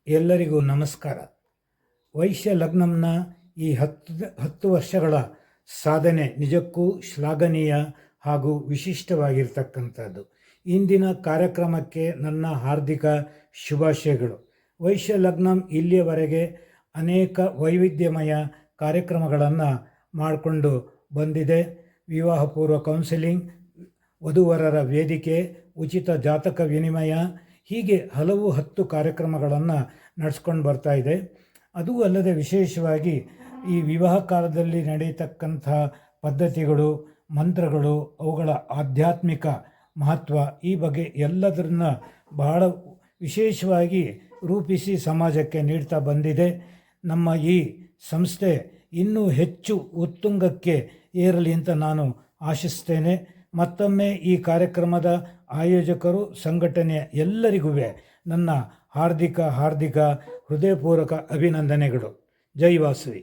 ಎಲ್ಲರಿಗೂ ನಮಸ್ಕಾರ. ವೈಶ್ಯ ಲಗ್ನಂನ ಈ 10 ವರ್ಷಗಳ ಸಾಧನೆ ನಿಜಕ್ಕೂ ಶ್ಲಾಘನೀಯ ಹಾಗೂ ವಿಶಿಷ್ಟವಾಗಿರ್ತಕ್ಕಂಥದ್ದು. ಇಂದಿನ ಕಾರ್ಯಕ್ರಮಕ್ಕೆ ನನ್ನ ಹಾರ್ದಿಕ ಶುಭಾಶಯಗಳು. ವೈಶ್ಯ ಲಗ್ನಂ ಇಲ್ಲಿಯವರೆಗೆ ಅನೇಕ ವೈವಿಧ್ಯಮಯ ಕಾರ್ಯಕ್ರಮಗಳನ್ನು ಮಾಡಿಕೊಂಡು ಬಂದಿದೆ. ವಿವಾಹ ಪೂರ್ವ ಕೌನ್ಸಿಲಿಂಗ್, ವಧುವರರ ವೇದಿಕೆ, ಉಚಿತ ಜಾತಕ ವಿನಿಮಯ, ಹೀಗೆ ಹಲವು 10 ಕಾರ್ಯಕ್ರಮಗಳನ್ನು ನಡೆಸ್ಕೊಂಡು ಬರ್ತಾ ಇದೆ. ಅದೂ ಅಲ್ಲದೆ ವಿಶೇಷವಾಗಿ ಈ ವಿವಾಹ ಕಾಲದಲ್ಲಿ ನಡೆಯತಕ್ಕಂಥ ಪದ್ಧತಿಗಳು, ಮಂತ್ರಗಳು, ಅವುಗಳ ಆಧ್ಯಾತ್ಮಿಕ ಮಹತ್ವ, ಈ ಬಗ್ಗೆ ಎಲ್ಲದನ್ನ ಬಹಳ ವಿಶೇಷವಾಗಿ ರೂಪಿಸಿ ಸಮಾಜಕ್ಕೆ ನೀಡ್ತಾ ಬಂದಿದೆ. ನಮ್ಮ ಈ ಸಂಸ್ಥೆ ಇನ್ನೂ ಹೆಚ್ಚು ಉತ್ತುಂಗಕ್ಕೆ ಏರಲಿ ಅಂತ ನಾನು ಆಶಿಸ್ತೇನೆ. ಮತ್ತೊಮ್ಮೆ ಈ ಕಾರ್ಯಕ್ರಮದ ಆಯೋಜಕರು, ಸಂಘಟನೆಯ ಎಲ್ಲರಿಗೂ ನನ್ನ ಹಾರ್ದಿಕ ಹೃದಯಪೂರ್ವಕ ಅಭಿನಂದನೆಗಳು. ಜೈ ವಾಸವಿ.